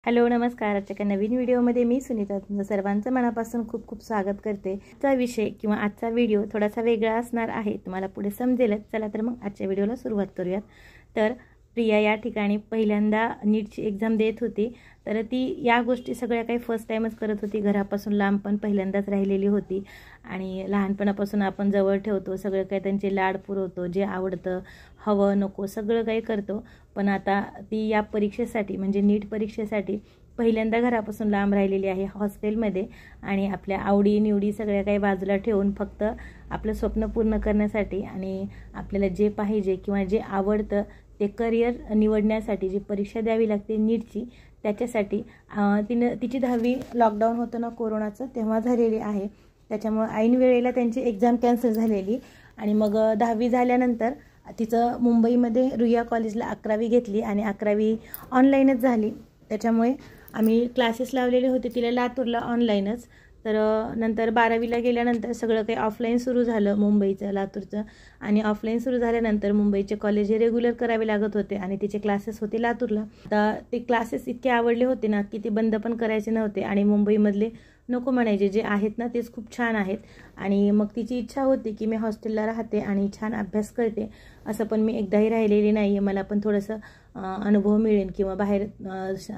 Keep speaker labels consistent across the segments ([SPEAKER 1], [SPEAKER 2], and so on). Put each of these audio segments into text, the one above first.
[SPEAKER 1] Hello नमस्कार। आजच्या एका नवीन व्हिडिओमध्ये मी सुनीता तुमचं सर्वांचं मनापासून खूप खूप स्वागत करते। आजचा विषय किंवा आजचा व्हिडिओ थोडासा वेगळा असणार आहे, तुम्हाला पुढे समजेलच। चला तर मग आजच्या व्हिडिओला सुरुवात करूयात। तर प्रिया या ठिकाणी पहिल्यांदा नीटची एक्झाम देत होती, तर ती या गोष्टी सगळ्या काही फर्स्ट टाइमच करत होती। घरापासून लांब पण पहिल्यांदाच राहिलेली होती आणि लहानपणापासून आपण जवळ ठेवतो, सगळं काही त्यांचे लाड पुरवतो, जे आवडतं हवं नको सगळं काही करतो। पण आता ती या परीक्षेसाठी म्हणजे नीट परीक्षेसाठी पहिल्यांदा घरापासून लांब राहिलेली आहे, हॉस्टेलमध्ये। आणि आपल्या आवडी निवडी सगळ्या काही बाजूला ठेवून फक्त आपलं स्वप्न पूर्ण करण्यासाठी आणि आपल्याला जे पाहिजे किंवा जे आवडतं ते करिअर निवडण्यासाठी जी परीक्षा द्यावी लागते नीटची, त्याच्यासाठी तिची 10वी लॉकडाऊन होतं ना कोरोनाचं, तेव्हा झालेली आहे। त्याच्यामुळे ऐन वेळेला त्यांची एक्झाम कॅन्सल झालेली आणि मग 10वी झाल्यानंतर तिचं मुंबईमध्ये रुईया कॉलेजला 11वी घेतली आणि 11वी ऑनलाईनच झाली। त्याच्यामुळे आम्ही क्लासेस लावलेले होते तिला लातूरला ऑनलाईनच। तर नंतर 12वीला गेल्यानंतर सगळं काही ऑफलाईन सुरू झालं मुंबईचं लातूरचं, आणि ऑफलाईन सुरू झाल्यानंतर मुंबईचे कॉलेज हे रेग्युलर करावे लागत होते आणि तिचे क्लासेस होते लातूरला। आता ते क्लासेस इतके आवडले होते ना की ते बंद पण करायचे नव्हते आणि मुंबईमधले नको म्हणायचे, जे आहेत ना तेच खूप छान आहेत। आणि मग तिची इच्छा होती की मी हॉस्टेलला राहते आणि छान अभ्यास करते, असं पण मी एकदाही राहिलेली नाही आहे, मला पण थोडंसं अनुभव मिळेल किंवा बाहेर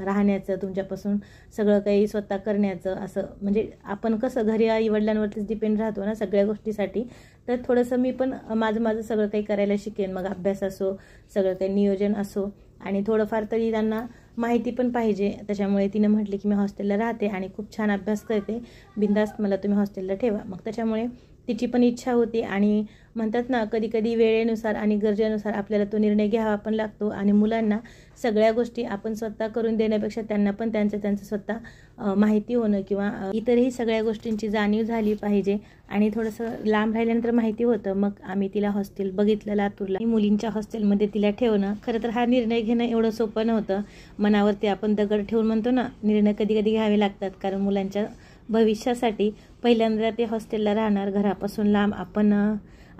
[SPEAKER 1] राहण्याचं, तुमच्यापासून सगळं काही स्वतः करण्याचं, असं म्हणजे आपण कसं घरी आईवडिलांवरतीच डिपेंड राहतो ना सगळ्या गोष्टीसाठी। तर थोडंसं मी पण माझं सगळं काही करायला शिकेन, मग अभ्यास असो सगळं काही नियोजन असो, आणि थोडंफार तरी त्यांना माहिती पण पाहिजे। त्याच्यामुळे तिनं म्हटली की मी हॉस्टेलला राहते आणि खूप छान अभ्यास करते, बिनधास्त मला तुम्ही हॉस्टेलला ठेवा। मग त्याच्यामुळे तिची पण इच्छा होती आणि म्हणतात ना कधी कधी वेळेनुसार आणि गरजेनुसार आपल्याला तो निर्णय घ्यावा पण लागतो। आणि मुलांना सगळ्या गोष्टी आपण स्वतः करून देण्यापेक्षा त्यांना पण त्यांचं स्वतः माहिती होणं किंवा इतरही सगळ्या गोष्टींची जाणीव झाली पाहिजे। आणि थोडंसं लांब राहिल्यानंतर माहिती होतं, मग आम्ही तिला हॉस्टेल बघितलं लातूरला। मुलींच्या हॉस्टेलमध्ये तिला ठेवणं, खरं तर हा निर्णय घेणं एवढं सोपं नव्हतं। मनावरती आपण दगड ठेवून म्हणतो ना, निर्णय कधी कधी घ्यावे लागतात, कारण मुलांच्या भविष्यासाठी पहिल्यांदा ते हॉस्टेलला राहणार घरापासून लांब। आपण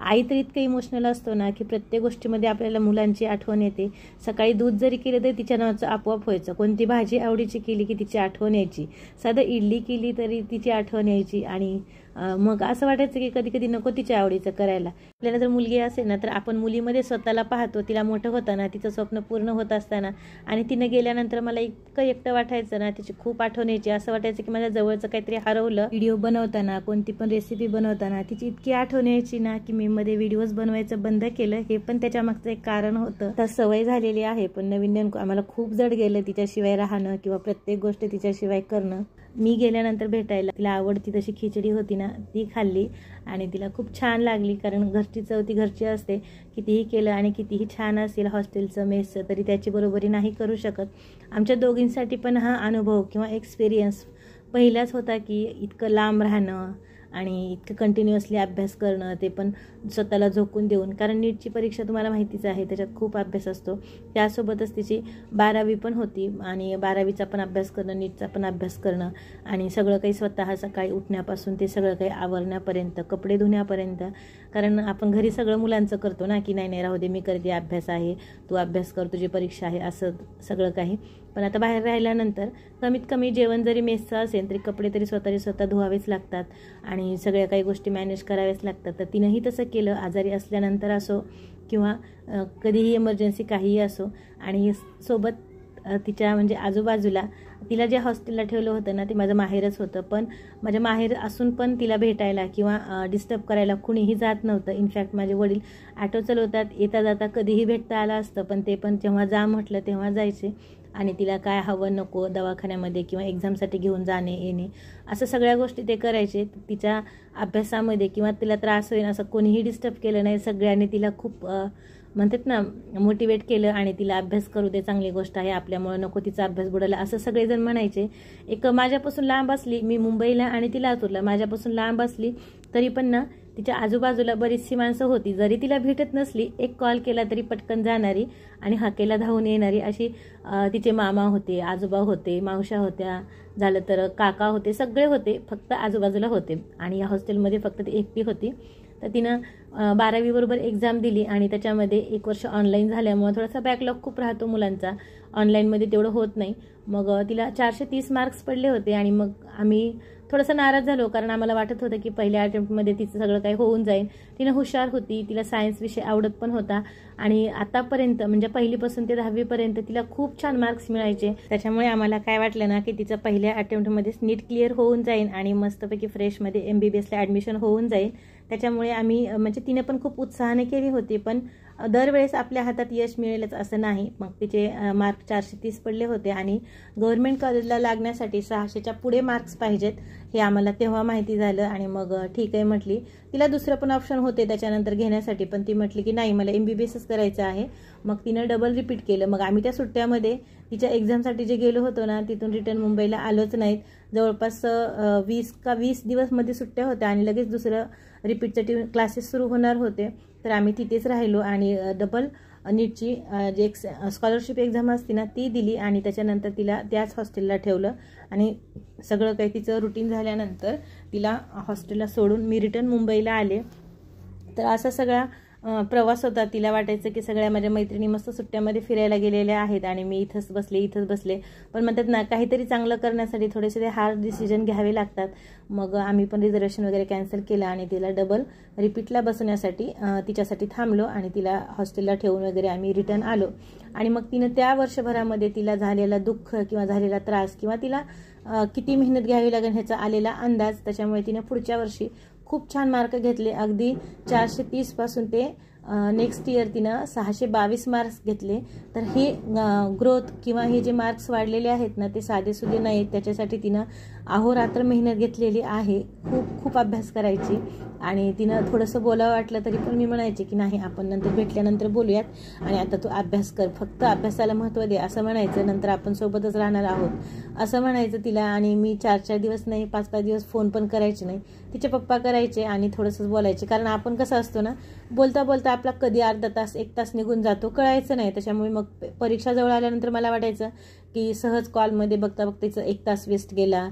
[SPEAKER 1] आई तर इतकं इमोशनल असतो ना की प्रत्येक गोष्टीमध्ये आपल्याला मुलांची आठवण येते। सकाळी दूध जरी केलं तरी तिच्या नावाचं आपोआप व्हायचं, कोणती भाजी आवडीची केली की तिची आठवण यायची, साधं इडली केली तरी तिची आठवण यायची। आणि मग असं वाटायचं की कधी कधी नको तिच्या आवडीचं करायला। आपल्याला जर मुलगी असेल ना तर आपण मुलीमध्ये स्वतःला पाहतो, तिला मोठं होताना तिचं स्वप्न पूर्ण होत असताना। आणि तिनं गेल्यानंतर मला इतकं एकटं वाटायचं ना, तिची खूप आठवण यायची, असं वाटायचं की माझ्या जवळचं काहीतरी हरवलं। व्हिडिओ बनवताना, कोणती पण रेसिपी बनवताना तिची इतकी आठवण यायची ना की मी मध्ये व्हिडिओज बनवायचं बंद केलं। हे पण त्याच्या मागचं एक कारण होतं, तर सवय झालेली आहे पण नवीन आम्हाला खूप जड गेलं तिच्याशिवाय राहणं किंवा प्रत्येक गोष्ट तिच्याशिवाय करणं। मी गेल्यानंतर भेटायला तिला आवडती तशी खिचडी होती ना ती खाल्ली आणि तिला खूप छान लागली, कारण घरची चव ती घरची असते। कितीही केलं आणि कितीही छान असेल हॉस्टेलचं मेसचं तरी त्याची बरोबरी नाही करू शकत। आमच्या दोघींसाठी पण हा अनुभव किंवा एक्सपिरियन्स पहिलाच होता की इतकं लांब राहणं आणि इतकं कंटिन्युअसली अभ्यास करणं, ते पण स्वतःला झोकून देऊन, कारण नीटची परीक्षा तुम्हाला माहितीच आहे त्याच्यात खूप अभ्यास असतो। त्यासोबतच तिची 12वी पण होती आणि 12वीचा पण अभ्यास करणं, नीटचा पण अभ्यास करणं, आणि सगळं काही स्वतः सकाळी उठण्यापासून ते सगळं काही आवरण्यापर्यंत, कपडे धुण्यापर्यंत। कारण आपण घरी सगळं मुलांचं करतो ना की नाही राहू दे मी करते, अभ्यास आहे, तू अभ्यास कर, तुझी परीक्षा आहे, असं सगळं काही। पण आता बाहेर राहिल्यानंतर कमीत कमी जेवण जरी मेसचं असेल तरी कपडे तरी स्वतः धुवावेच लागतात आणि सगळ्या काही गोष्टी मॅनेज कराव्याच लागतात। तर तिनंही तसं केलं, आजारी असल्यानंतर असो किंवा कधीही इमर्जन्सी काहीही असो। आणि सोबत तिच्या म्हणजे आजूबाजूला तिला जे हॉस्टेलला ठेवलं होतं ना ते माझं माहेरच होतं, पण माझ्या माहेर असून पण तिला भेटायला किंवा डिस्टर्ब करायला कुणीही जात नव्हतं। इनफॅक्ट माझे वडील ॲटो चालवतात, येता जाता कधीही भेटता आलं असतं, पण ते पण जेव्हा जा म्हटलं तेव्हा जायचे। आणि तिला काय हवं नको दवाखान्यामध्ये किंवा एक्झामसाठी घेऊन जाणे येणे असं सगळ्या गोष्टी ते करायचे। तिच्या अभ्यासामध्ये किंवा तिला त्रास होईल असं कोणीही डिस्टर्ब केलं नाही, सगळ्यांनी तिला खूप म्हणतात ना मोटिवेट केलं आणि तिला अभ्यास करू दे, चांगली गोष्ट आहे, आपल्यामुळे नको तिचा अभ्यास बुडाला, असं सगळेजण म्हणायचे। एक माझ्यापासून लांब असली, मी मुंबईला आणि ती लातूरला, माझ्यापासून लांब असली तरी पण ना तिच्या आजूबाजूला बरीचशी माणसं होती, जरी तिला भेटत नसली एक कॉल केला तरी पटकन जाणारी आणि हाकेला धावून येणारी अशी। तिचे मामा होते, आजोबा होते, मावशा होत्या, झालं तर काका होते, सगळे होते, फक्त आजूबाजूला होते। आणि या हॉस्टेलमध्ये फक्त ती एकटी होती। तर तिनं 12वी एक्झाम दिली आणि त्याच्यामध्ये 1 वर्ष ऑनलाईन झाल्यामुळे थोडासा बॅकलॉग खूप राहतो मुलांचा, ऑनलाईनमध्ये तेवढं होत नाही. मग तिला 430 मार्क्स पडले होते आणि मग आम्ही थोडंसं नाराज झालो, कारण आम्हाला वाटत होतं की पहिल्या अटेम्प्टमध्ये तिचं सगळं काही होऊन जाईल. तिनं हुशार होती, तिला सायन्स विषय आवडत पण होता आणि आतापर्यंत म्हणजे 1लीपासून ते 10वीपर्यंत तिला खूप छान मार्क्स मिळायचे. त्याच्यामुळे आम्हाला काय वाटलं ना की तिचं पहिल्या अटेम्प्टमध्येच नीट क्लिअर होऊन जाईल आणि मस्तपैकी फ्रेशमध्ये MBBSला ॲडमिशन होऊन जाईल. त्याच्यामुळे आम्ही म्हणजे तिने पण खूप उत्साहाने केली होती, पण दरवेळेस आपल्या हातात यश मिळेलच असं नाही. मग तिचे मार्क 430 पडले होते आणि गव्हर्नमेंट कॉलेजला लागण्यासाठी 600च्या पुढे मार्क्स पाहिजेत हे आम्हाला तेव्हा माहिती झालं. आणि मग ठीक आहे म्हटली. तिला दुसरं पण ऑप्शन होते त्याच्यानंतर घेण्यासाठी, पण ती म्हटली की नाही, मला MBBSच करायचं आहे. मग तिनं डबल रिपीट केलं. मग आम्ही त्या सुट्ट्यामध्ये तिच्या एक्झामसाठी जे गेलो होतो ना, तिथून रिटर्न मुंबईला आलोच नाहीत. जवळपास 20 दिवसमध्ये सुट्ट्या होत्या आणि लगेच दुसरं रिपीटचे क्लासेस सुरू होणार होते. तर आम्ही तिथेच राहिलो आणि डबल नीटची जे स्कॉलरशिप एक्झाम असते ना ती दिली आणि त्याच्यानंतर तिला त्याच हॉस्टेलला ठेवलं. आणि सगळं काही तिचं रुटीन झाल्यानंतर तिला हॉस्टेलला सोडून मी रिटर्न मुंबईला आले. तर असा सगळा प्रवास होता. तिला वाटायचं की सगळ्या माझ्या मैत्रिणी मस्त सुट्ट्यामध्ये फिरायला गेलेल्या आहेत आणि मी इथंच बसले. पण म्हणतात ना, काहीतरी चांगलं करण्यासाठी थोडेसे हार्ड डिसिजन घ्यावे लागतात. मग आम्ही पण रिझर्वेशन वगैरे कॅन्सल केलं आणि तिला डबल रिपीटला बसण्यासाठी तिच्यासाठी थांबलो आणि तिला हॉस्टेलला ठेवून वगैरे आम्ही रिटर्न आलो. आणि मग तिनं त्या वर्षभरामध्ये तिला झालेला दुःख किंवा झालेला त्रास किंवा तिला किती मेहनत घ्यावी लागेल ह्याचा आलेला अंदाज, त्याच्यामुळे तिने पुढच्या वर्षी खूप छान मार्क घेतले. अगदी 430 पासून ते नेक्स्ट इयर तिनं 622 मार्क्स घेतले. तर हे ग्रोथ किंवा हे जे मार्क्स वाढलेले आहेत ना ते साधेसुधे नाहीत. त्याच्यासाठी तिनं अहोरात्र मेहनत घेतलेली आहे. खूप अभ्यास करायची आणि तिनं थोडंसं बोलावं वाटलं तरी पण मी म्हणायचे की नाही, आपण नंतर भेटल्यानंतर बोलूयात आणि आता तू अभ्यास कर, फक्त अभ्यासाला महत्त्व दे असं म्हणायचं. नंतर आपण सोबतच राहणार आहोत असं म्हणायचं तिला. आणि मी 4 दिवस नाही 5 दिवस फोन पण करायचे नाही. तिचे पप्पा करायचे आणि थोडंसंच बोलायचे, कारण आपण कसं असतो ना, बोलता बोलता आपला कधी अर्धा तास 1 तास निघून जातो कळायचं नाही. त्याच्यामुळे मग परीक्षा जवळ आल्यानंतर मला वाटायचं की सहज कॉलमध्ये बघता तिचं 1 तास वेस्ट गेला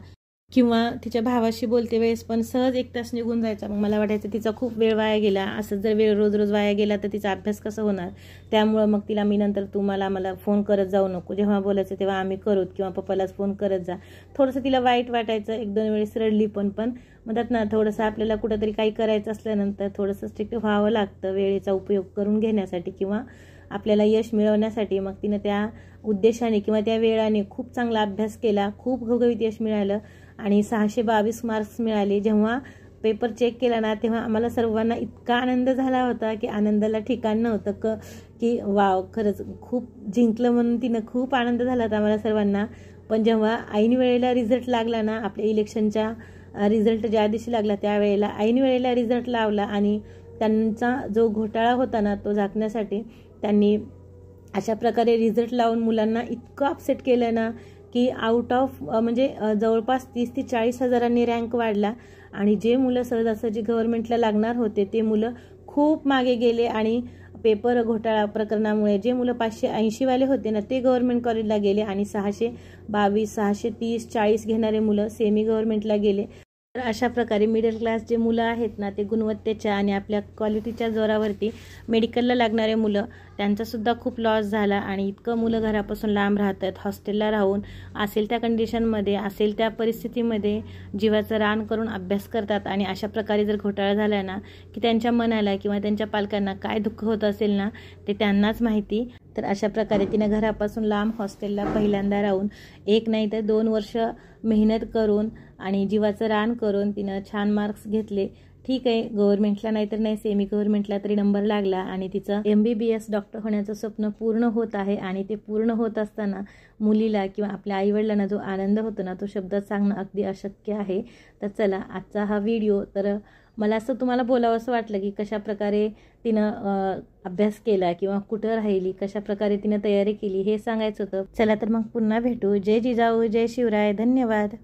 [SPEAKER 1] किंवा तिच्या भावाशी बोलते वेळेस पण सहज 1 तास निघून जायचा. मग मला वाटायचं तिचा खूप वेळ वाया गेला. असं जर वेळ रोज वाया गेला तर तिचा अभ्यास कसा होणार. त्यामुळं मग तिला मी नंतर तू मला फोन करत जाऊ नको, जेव्हा बोलायचं तेव्हा आम्ही करूत किंवा पप्पालाच फोन करत जा. थोडंसं तिला वाईट वाटायचं, 1-2 वेळेस रडली पण म्हणतात ना, थोडंसं आपल्याला कुठंतरी काही करायचं असल्यानंतर थोडंसं स्ट्रिक्ट व्हावं लागतं वेळेचा उपयोग करून घेण्यासाठी किंवा आपल्याला यश मिळवण्यासाठी. मग तिनं त्या उद्देशाने किंवा त्या वेळाने खूप चांगला अभ्यास केला, खूप घवघवीत यश मिळालं आणि 622 मार्क्स मिळाले. जेव्हा पेपर चेक केला ना तेव्हा आम्हाला सर्वांना इतका आनंद झाला होता की आनंदाला ठिकाण नव्हतं की वाव, खरंच खूप जिंकलं म्हणून तिनं खूप आनंद झाला होता आम्हाला सर्वांना. पण जेव्हा ऐन वेळेला रिझल्ट लागला ना, आपल्या इलेक्शनच्या रिझल्ट ज्या दिवशी लागला त्यावेळेला ऐन वेळेला रिझल्ट लावला आणि त्यांचा जो घोटाळा होता ना तो झाकण्यासाठी त्यांनी अशा प्रकारे रिझल्ट लावून मुलांना इतकं अपसेट केलं ना की आउट ऑफ म्हणजे जवळपास 30 ते 40 हजारांनी रँक वाढला. आणि जे मुलं सहजासहजी गव्हर्नमेंटला लागणार होते ते मुलं खूप मागे गेले आणि पेपर घोटाळा प्रकरणामुळे जे मुलं 580 वाले होते ना ते गव्हर्नमेंट कॉलेजला गेले आणि 622, 630, 40 घेणारे मुलं सेमी गव्हर्नमेंटला गेले. तर अशा प्रकारे मिडल क्लास जे मुलं आहेत ना ते गुणवत्तेच्या आणि आपल्या क्वालिटीच्या जोरावरती मेडिकलला लागणारे मुलं त्यांचासुद्धा खूप लॉस झाला. आणि इतकं मुलं घरापासून लांब राहतात, हॉस्टेलला राहून असेल त्या कंडिशनमध्ये असेल त्या परिस्थितीमध्ये जीवाचं रान करून अभ्यास करतात. आणि अशा प्रकारे जर घोटाळा झाला ना की त्यांच्या मनाला किंवा त्यांच्या पालकांना काय दुःख होत असेल ना ते त्यांनाच माहिती. तर अशा प्रकारे तिने घरापासून लांब हॉस्टेलला पहिल्यांदा राहून 1 नाही तर 2 वर्ष मेहनत करून आणि जीवाचं रान करून तिनं छान मार्क्स घेतले. ठीक आहे, गव्हर्नमेंटला नाही तर नाही सेमी गव्हर्नमेंटला तरी नंबर लागला आणि तिचं MBBS डॉक्टर होण्याचं स्वप्न पूर्ण होत आहे. आणि ते पूर्ण होत असताना मुलीला किंवा आपल्या आईवडिलांना जो आनंद होतो ना तो शब्दात सांगणं अगदी अशक्य आहे. तर चला, आजचा हा व्हिडिओ तर मला असं तुम्हाला बोलावं असं वाटलं की कशा प्रकारे तिनं अभ्यास केला किंवा कुठं राहिली, कशा प्रकारे तिनं तयारी केली हे सांगायचं होतं. चला तर मग पुन्हा भेटू. जय जिजाऊ, जय शिवराय, धन्यवाद.